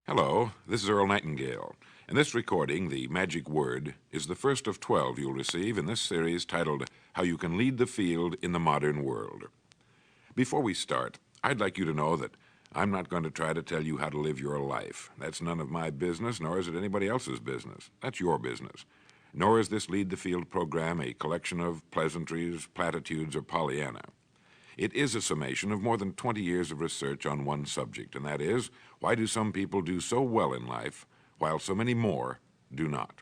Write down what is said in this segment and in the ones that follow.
Hello, this is Earl Nightingale, and this recording, The Magic Word, is the first of 12 you'll receive in this series titled How You Can Lead the Field in the Modern World. Before we start, I'd like you to know that I'm not going to try to tell you how to live your life. That's none of my business, nor is it anybody else's business. That's your business. Nor is this Lead the Field program a collection of pleasantries, platitudes, or Pollyanna. It is a summation of more than 20 years of research on one subject, and that is, why do some people do so well in life, while so many more do not?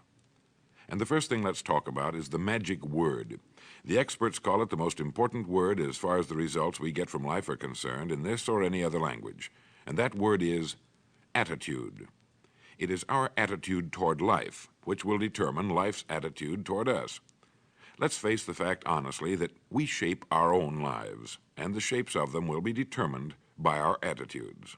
And the first thing let's talk about is the magic word. The experts call it the most important word as far as the results we get from life are concerned in this or any other language, and that word is attitude. It is our attitude toward life which will determine life's attitude toward us. Let's face the fact honestly that we shape our own lives, and the shapes of them will be determined by our attitudes.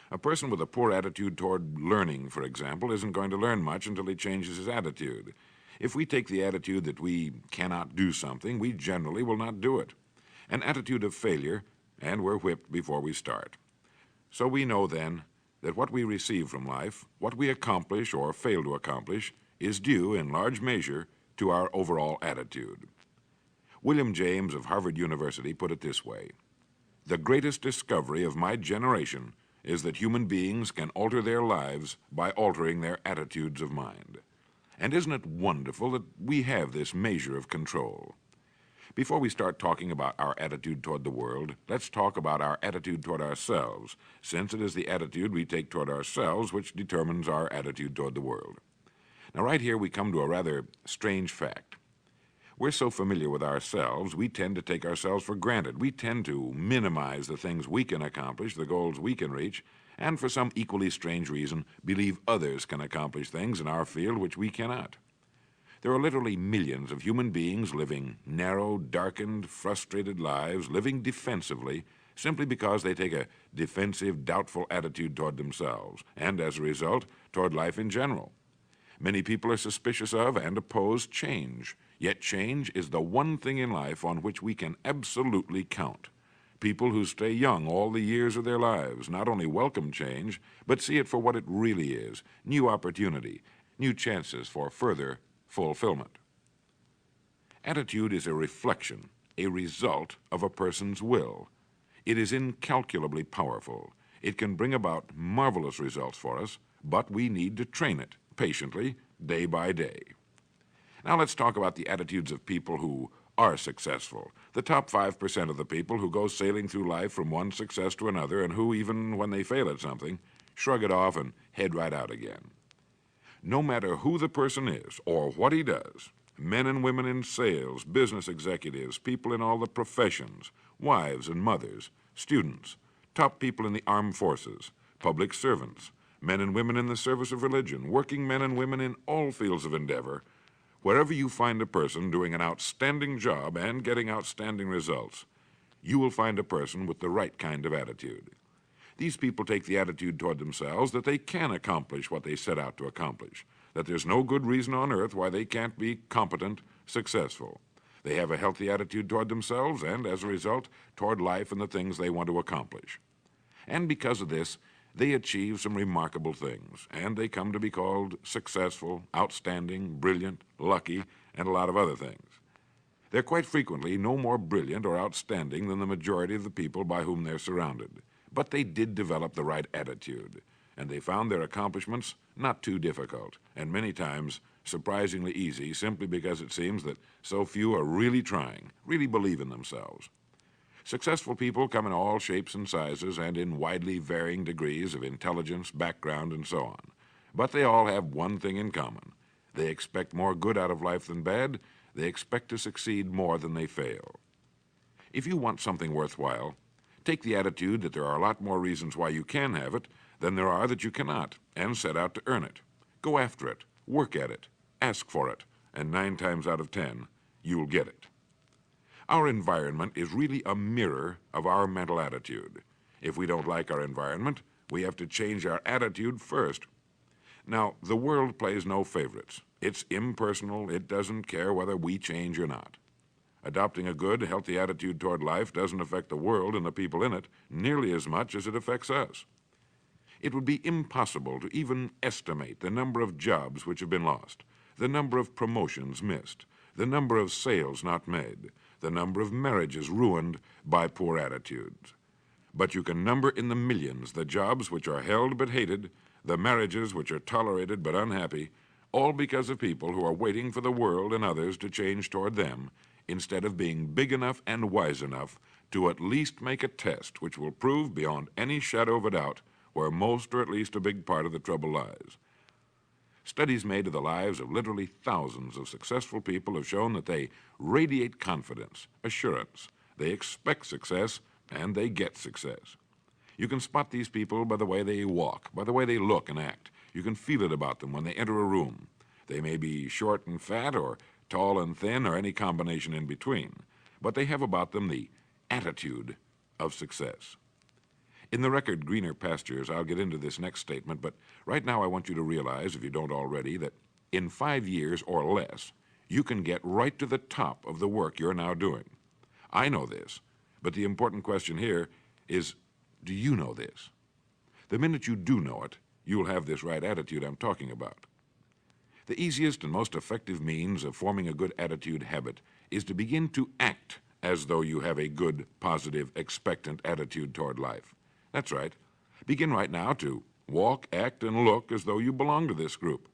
A person with a poor attitude toward learning, for example, isn't going to learn much until he changes his attitude. If we take the attitude that we cannot do something, we generally will not do it. An attitude of failure, and we're whipped before we start. So we know then that what we receive from life, what we accomplish or fail to accomplish, is due in large measure to our overall attitude. William James of Harvard University put it this way: "The greatest discovery of my generation is that human beings can alter their lives by altering their attitudes of mind." And isn't it wonderful that we have this measure of control? Before we start talking about our attitude toward the world, let's talk about our attitude toward ourselves, since it is the attitude we take toward ourselves which determines our attitude toward the world. Now, right here we come to a rather strange fact. We're so familiar with ourselves, we tend to take ourselves for granted. We tend to minimize the things we can accomplish, the goals we can reach, and for some equally strange reason, believe others can accomplish things in our field which we cannot. There are literally millions of human beings living narrow, darkened, frustrated lives, living defensively, simply because they take a defensive, doubtful attitude toward themselves, and as a result, toward life in general. Many people are suspicious of and oppose change, yet change is the one thing in life on which we can absolutely count. People who stay young all the years of their lives not only welcome change, but see it for what it really is: new opportunity, new chances for further fulfillment. Attitude is a reflection, a result of a person's will. It is incalculably powerful. It can bring about marvelous results for us, but we need to train it patiently, day by day. Now let's talk about the attitudes of people who are successful, the top 5% of the people who go sailing through life from one success to another and who, even when they fail at something, shrug it off and head right out again. No matter who the person is or what he does, men and women in sales, business executives, people in all the professions, wives and mothers, students, top people in the armed forces, public servants, men and women in the service of religion, working men and women in all fields of endeavor, wherever you find a person doing an outstanding job and getting outstanding results, you will find a person with the right kind of attitude. These people take the attitude toward themselves that they can accomplish what they set out to accomplish, that there's no good reason on earth why they can't be competent, successful. They have a healthy attitude toward themselves and, as a result, toward life and the things they want to accomplish. And because of this, they achieve some remarkable things, and they come to be called successful, outstanding, brilliant, lucky, and a lot of other things. They're quite frequently no more brilliant or outstanding than the majority of the people by whom they're surrounded. But they did develop the right attitude, and they found their accomplishments not too difficult, and many times surprisingly easy, simply because it seems that so few are really trying, really believe in themselves. Successful people come in all shapes and sizes and in widely varying degrees of intelligence, background, and so on. But they all have one thing in common. They expect more good out of life than bad. They expect to succeed more than they fail. If you want something worthwhile, take the attitude that there are a lot more reasons why you can have it than there are that you cannot, and set out to earn it. Go after it, work at it, ask for it, and 9 times out of 10, you'll get it. Our environment is really a mirror of our mental attitude. If we don't like our environment, we have to change our attitude first. Now, the world plays no favorites. It's impersonal. It doesn't care whether we change or not. Adopting a good, healthy attitude toward life doesn't affect the world and the people in it nearly as much as it affects us. It would be impossible to even estimate the number of jobs which have been lost, the number of promotions missed, the number of sales not made, the number of marriages ruined by poor attitudes. But you can number in the millions the jobs which are held but hated, the marriages which are tolerated but unhappy, all because of people who are waiting for the world and others to change toward them, instead of being big enough and wise enough to at least make a test which will prove beyond any shadow of a doubt where most or at least a big part of the trouble lies. Studies made of the lives of literally thousands of successful people have shown that they radiate confidence, assurance, they expect success, and they get success. You can spot these people by the way they walk, by the way they look and act. You can feel it about them when they enter a room. They may be short and fat, or tall and thin, or any combination in between, but they have about them the attitude of success. In the record Greener Pastures, I'll get into this next statement, but right now I want you to realize, if you don't already, that in 5 years or less, you can get right to the top of the work you're now doing. I know this, but the important question here is, do you know this? The minute you do know it, you'll have this right attitude I'm talking about. The easiest and most effective means of forming a good attitude habit is to begin to act as though you have a good, positive, expectant attitude toward life. That's right. Begin right now to walk, act, and look as though you belong to this group.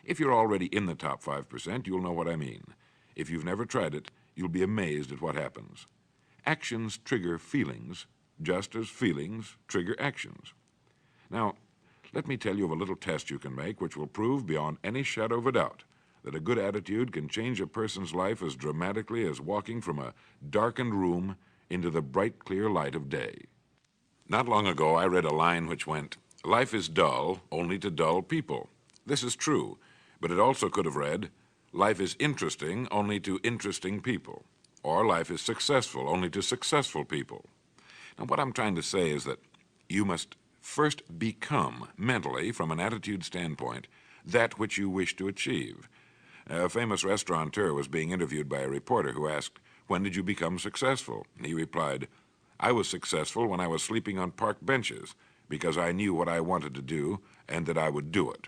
If you're already in the top 5%, you'll know what I mean. If you've never tried it, you'll be amazed at what happens. Actions trigger feelings, just as feelings trigger actions. Now, let me tell you of a little test you can make which will prove beyond any shadow of a doubt that a good attitude can change a person's life as dramatically as walking from a darkened room into the bright, clear light of day. Not long ago, I read a line which went, "Life is dull only to dull people." This is true, but it also could have read, "Life is interesting only to interesting people," or "Life is successful only to successful people." Now, what I'm trying to say is that you must first become, mentally, from an attitude standpoint, that which you wish to achieve. A famous restaurateur was being interviewed by a reporter who asked, "When did you become successful?" He replied, "I was successful when I was sleeping on park benches, because I knew what I wanted to do and that I would do it."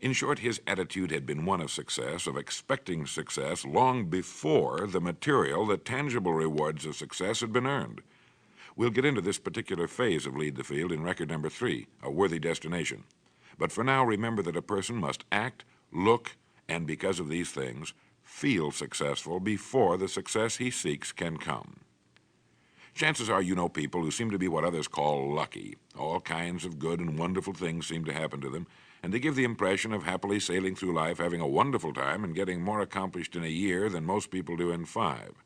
In short, his attitude had been one of success, of expecting success, long before the material, the tangible rewards of success had been earned. We'll get into this particular phase of Lead the Field in record number 3, A Worthy Destination. But for now, remember that a person must act, look, and because of these things, feel successful before the success he seeks can come. Chances are you know people who seem to be what others call lucky. All kinds of good and wonderful things seem to happen to them, and they give the impression of happily sailing through life, having a wonderful time, and getting more accomplished in a year than most people do in 5.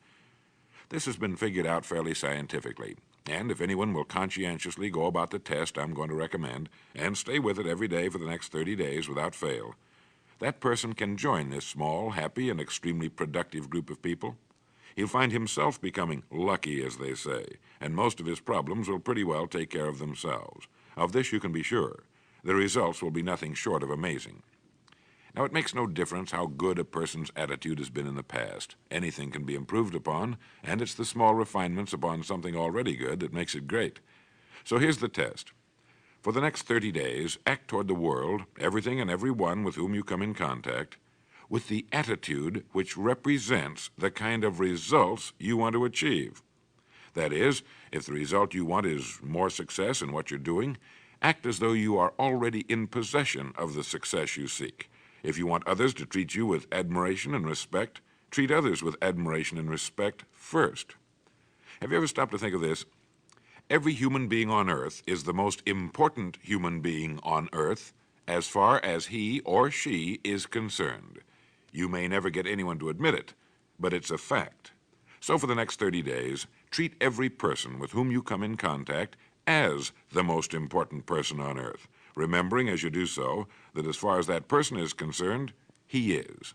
This has been figured out fairly scientifically, and if anyone will conscientiously go about the test I'm going to recommend, and stay with it every day for the next 30 days without fail, that person can join this small, happy, and extremely productive group of people. He'll find himself becoming lucky, as they say, and most of his problems will pretty well take care of themselves. Of this you can be sure. The results will be nothing short of amazing. Now, it makes no difference how good a person's attitude has been in the past. Anything can be improved upon, and it's the small refinements upon something already good that makes it great. So here's the test. For the next 30 days, act toward the world, everything and everyone with whom you come in contact, with the attitude which represents the kind of results you want to achieve. That is, if the result you want is more success in what you're doing, act as though you are already in possession of the success you seek. If you want others to treat you with admiration and respect, treat others with admiration and respect first. Have you ever stopped to think of this? Every human being on earth is the most important human being on earth as far as he or she is concerned. You may never get anyone to admit it, but it's a fact. So for the next 30 days, treat every person with whom you come in contact as the most important person on earth, remembering as you do so that as far as that person is concerned, he is.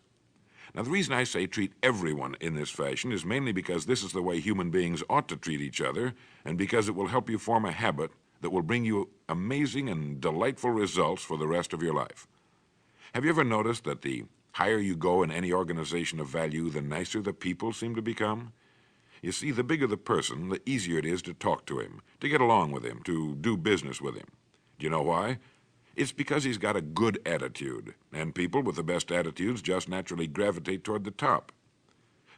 Now, the reason I say treat everyone in this fashion is mainly because this is the way human beings ought to treat each other, and because it will help you form a habit that will bring you amazing and delightful results for the rest of your life. Have you ever noticed that the higher you go in any organization of value, the nicer the people seem to become? You see, the bigger the person, the easier it is to talk to him, to get along with him, to do business with him. Do you know why? It's because he's got a good attitude, and people with the best attitudes just naturally gravitate toward the top.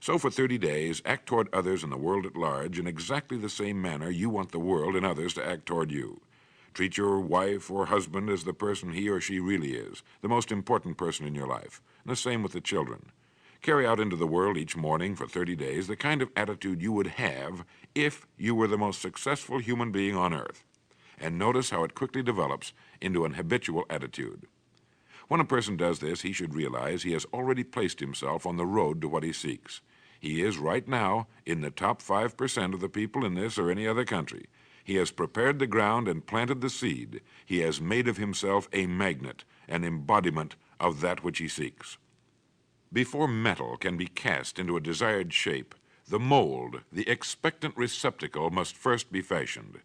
So for 30 days, act toward others and the world at large in exactly the same manner you want the world and others to act toward you. Treat your wife or husband as the person he or she really is, the most important person in your life, and the same with the children. Carry out into the world each morning for 30 days the kind of attitude you would have if you were the most successful human being on earth. And notice how it quickly develops into an habitual attitude. When a person does this, he should realize he has already placed himself on the road to what he seeks. He is right now in the top 5% of the people in this or any other country. He has prepared the ground and planted the seed. He has made of himself a magnet, an embodiment of that which he seeks. Before metal can be cast into a desired shape, the mold, the expectant receptacle, must first be fashioned.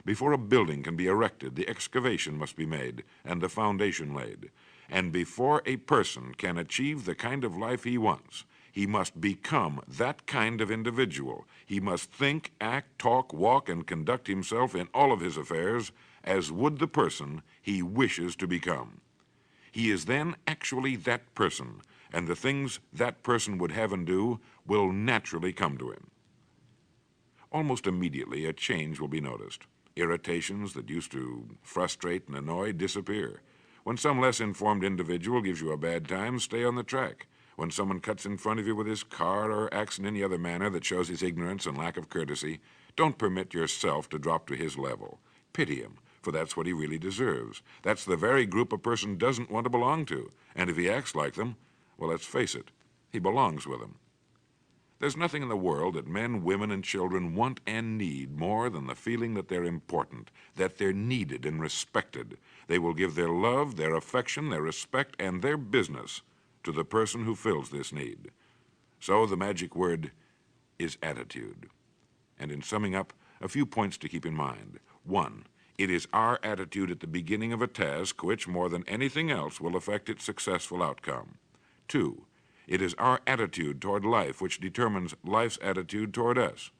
Before a building can be erected, the excavation must be made and the foundation laid. And before a person can achieve the kind of life he wants, he must become that kind of individual. He must think, act, talk, walk, and conduct himself in all of his affairs as would the person he wishes to become. He is then actually that person, and the things that person would have and do will naturally come to him. Almost immediately, a change will be noticed. Irritations that used to frustrate and annoy disappear. When some less informed individual gives you a bad time, stay on the track. When someone cuts in front of you with his car or acts in any other manner that shows his ignorance and lack of courtesy, don't permit yourself to drop to his level. Pity him, for that's what he really deserves. That's the very group a person doesn't want to belong to. And if he acts like them, well, let's face it, he belongs with them. There's nothing in the world that men, women, and children want and need more than the feeling that they're important, that they're needed and respected. They will give their love, their affection, their respect, and their business to the person who fills this need. So the magic word is attitude. And in summing up, a few points to keep in mind. 1, it is our attitude at the beginning of a task which, more than anything else, will affect its successful outcome. 2, it is our attitude toward life which determines life's attitude toward us.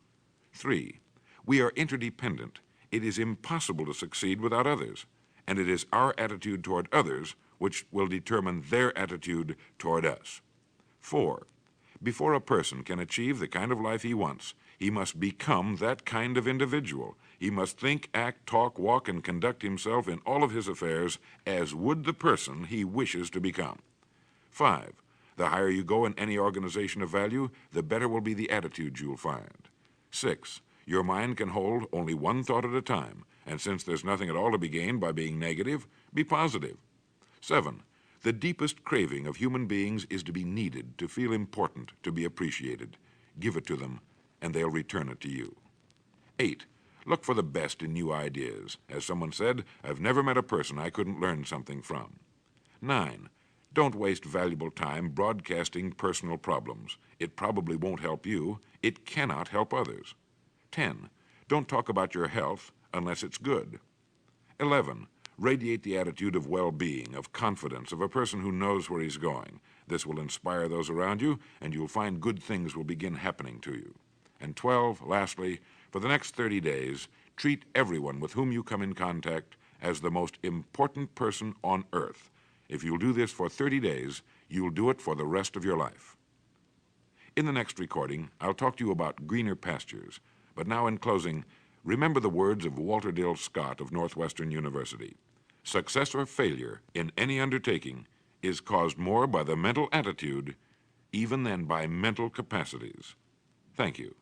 3, we are interdependent. It is impossible to succeed without others, and it is our attitude toward others which will determine their attitude toward us. 4, before a person can achieve the kind of life he wants, he must become that kind of individual. He must think, act, talk, walk, and conduct himself in all of his affairs as would the person he wishes to become. 5, the higher you go in any organization of value, the better will be the attitude you'll find. 6, your mind can hold only one thought at a time, and since there's nothing at all to be gained by being negative, be positive. 7, the deepest craving of human beings is to be needed, to feel important, to be appreciated. Give it to them, and they'll return it to you. 8, look for the best in new ideas. As someone said, I've never met a person I couldn't learn something from. 9, don't waste valuable time broadcasting personal problems. It probably won't help you. It cannot help others. 10, don't talk about your health unless it's good. 11, radiate the attitude of well-being, of confidence, of a person who knows where he's going. This will inspire those around you, and you'll find good things will begin happening to you. And 12, lastly, for the next 30 days, treat everyone with whom you come in contact as the most important person on earth. If you'll do this for 30 days, you'll do it for the rest of your life. In the next recording, I'll talk to you about greener pastures. But now in closing, remember the words of Walter Dill Scott of Northwestern University. Success or failure in any undertaking is caused more by the mental attitude even than by mental capacities. Thank you.